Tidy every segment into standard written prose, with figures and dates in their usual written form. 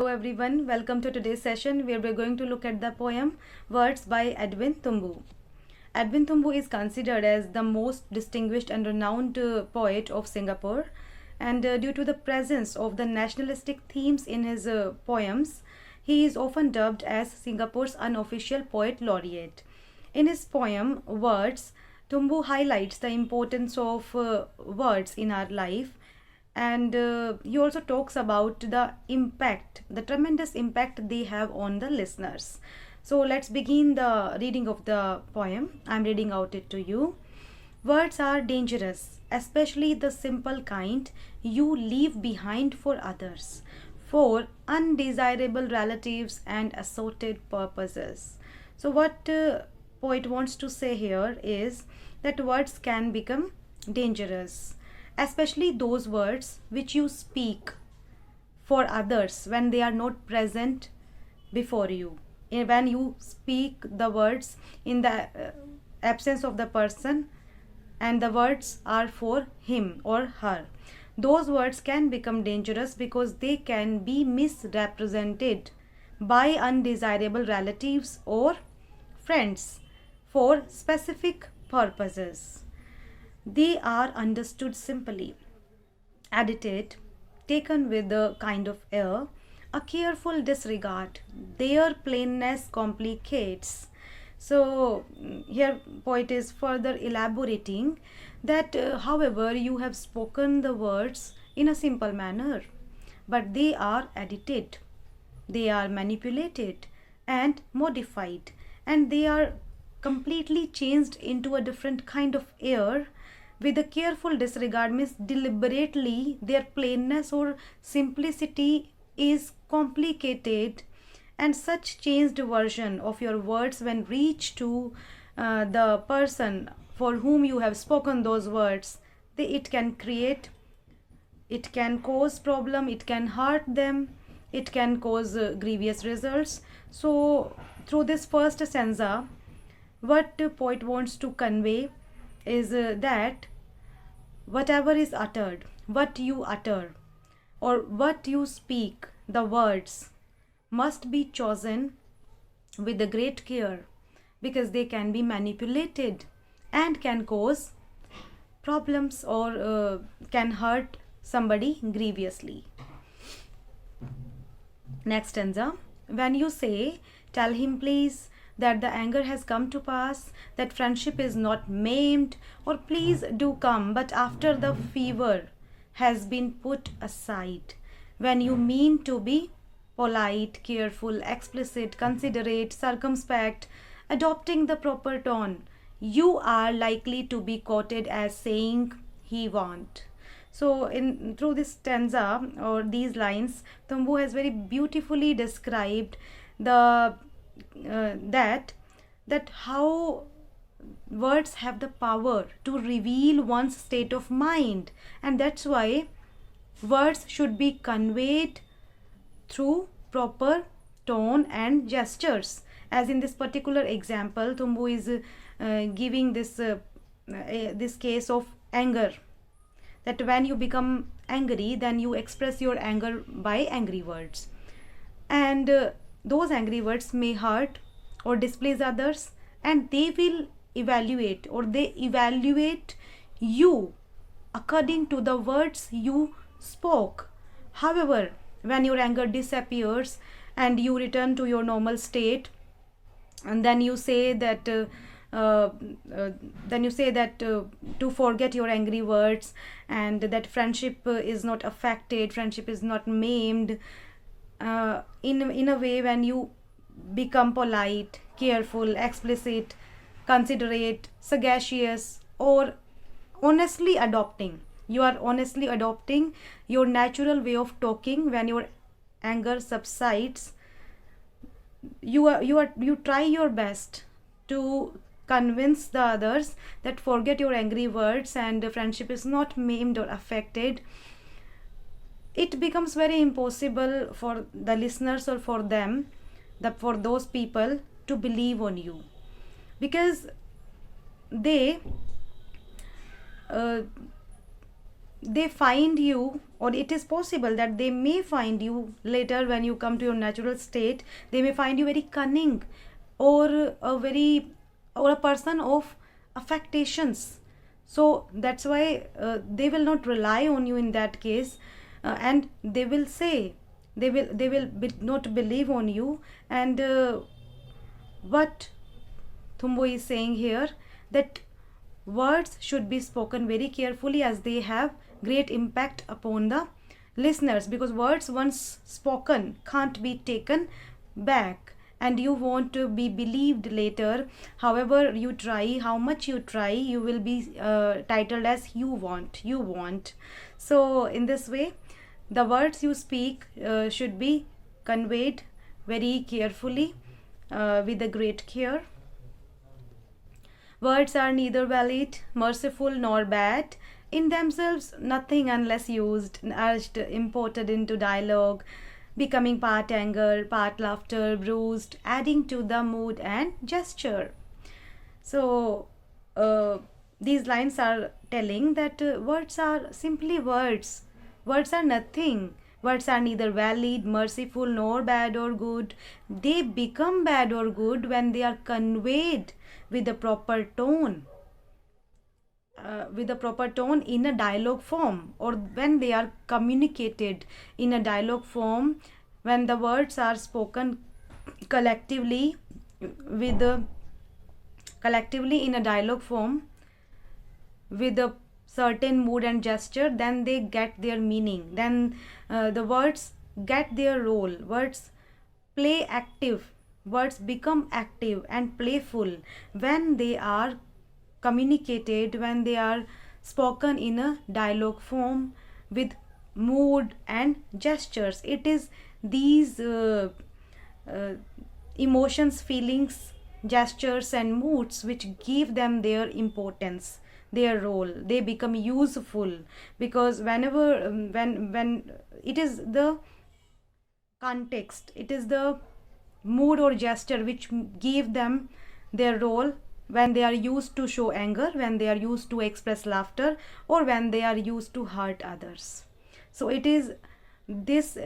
Hello everyone, welcome to today's session where we're going to look at the poem Words by Edwin Thumboo. Edwin Thumboo is considered as the most distinguished and renowned poet of Singapore, and due to the presence of the nationalistic themes in his poems, he is often dubbed as Singapore's unofficial poet laureate. In his poem Words, Thumboo highlights the importance of words in our life, and he also talks about the tremendous impact they have on the listeners. So let's begin the reading of the poem. I'm reading out it to you. Words are dangerous, especially the simple kind you leave behind for others, for undesirable relatives and assorted purposes. So what poet wants to say here is that words can become dangerous, especially those words which you speak for others when they are not present before you. When you speak the words in the absence of the person and the words are for him or her, those words can become dangerous because they can be misrepresented by undesirable relatives or friends for specific purposes. They are understood simply, edited, taken with a kind of air, a careful disregard. Their plainness complicates. So here poet is further elaborating that however you have spoken the words in a simple manner, but they are edited, they are manipulated and modified, and they are completely changed into a different kind of air with a careful disregard, means deliberately their plainness or simplicity is complicated, and such changed version of your words when reach to the person for whom you have spoken those words, it can create, it can cause problem, it can hurt them, it can cause grievous results. So through this first stanza, what the poet wants to convey is that whatever is uttered, what you utter, or what you speak, the words must be chosen with a great care because they can be manipulated and can cause problems or can hurt somebody grievously. Next stanza. When you say, tell him please that the anger has come to pass, that friendship is not maimed, or please do come, but after the fever has been put aside. When you mean to be polite, careful, explicit, considerate, circumspect, adopting the proper tone, you are likely to be quoted as saying he won't. So in through this stanza or these lines, Thumboo has very beautifully described the that how words have the power to reveal one's state of mind, and that's why words should be conveyed through proper tone and gestures. As in this particular example, Thumboo is giving this case of anger, that when you become angry, then you express your anger by angry words, and those angry words may hurt or displease others, and they will evaluate or they evaluate you according to the words you spoke. However, when your anger disappears and you return to your normal state, and then you say that to forget your angry words, and that friendship is not affected, friendship is not maimed, in a way when you become polite, careful, explicit, considerate, sagacious, or honestly adopting, you are honestly adopting your natural way of talking. When your anger subsides, you try your best to convince the others that forget your angry words and the friendship is not maimed or affected. It becomes very impossible for the listeners or for them, for those people to believe on you, because they they find you, or it is possible that they may find you later when you come to your natural state. They may find you very cunning, or a person of affectations. So that's why they will not rely on you in that case, and they will say, not believe on you. And what Thumboo is saying here, that words should be spoken very carefully, as they have great impact upon the listeners, because words once spoken can't be taken back, and you want to be believed later. However you try, how much you try, you will be titled as you want. So in this way, the words you speak should be conveyed very carefully, with a great care. Words are neither valid, merciful, nor bad in themselves, nothing unless used, urged, imported into dialogue, becoming part anger, part laughter, bruised, adding to the mood and gesture. So these lines are telling that words are simply words. Words are nothing. Words are neither valid, merciful, nor bad or good. They become bad or good when they are conveyed with a proper tone. In a dialogue form, or when they are communicated in a dialogue form, when the words are spoken collectively in a dialogue form with a certain mood and gesture, then they get their meaning. Then the words get their role. Words play active. Words become active and playful when they are communicated, when they are spoken in a dialogue form with mood and gestures. It is these emotions, feelings, gestures and moods which give them their importance, their role. They become useful, because whenever when it is the context, it is the mood or gesture which give them their role, when they are used to show anger, when they are used to express laughter, or when they are used to hurt others. So it is this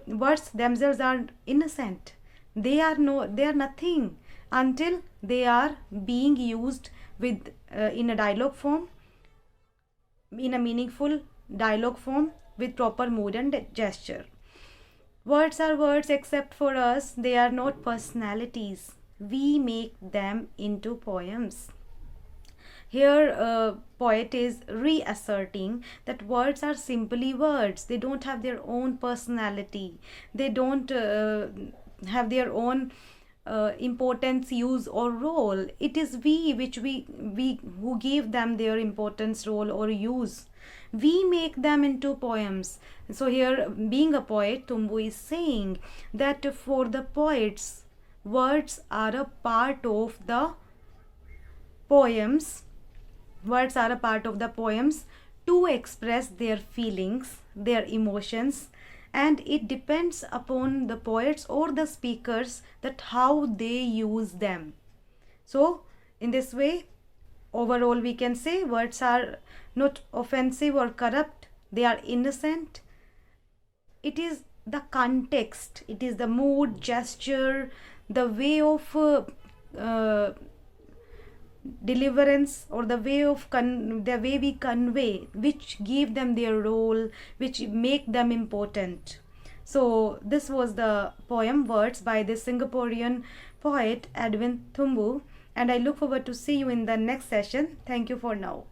words themselves are innocent. They are nothing until they are being used with in a dialogue form, in a meaningful dialogue form with proper mood and gesture. Words are words, except for us. They are not personalities. We make them into poems. Here poet is reasserting that words are simply words. They don't have their own personality. They don't have their own importance, use or role. It is we who give them their importance, role or use. We make them into poems. So here, being a poet, Thumboo is saying that for the poets, words are a part of the poems. Words are a part of the poems to express their feelings, their emotions, and it depends upon the poets or the speakers that how they use them. So in this way, overall we can say words are not offensive or corrupt. They are innocent. It is the context, it is the mood, gesture, the way of deliverance, or the way we convey, which give them their role, which make them important. So this was the poem Words by the Singaporean poet Edwin Thumboo, and I look forward to see you in the next session. Thank you for now.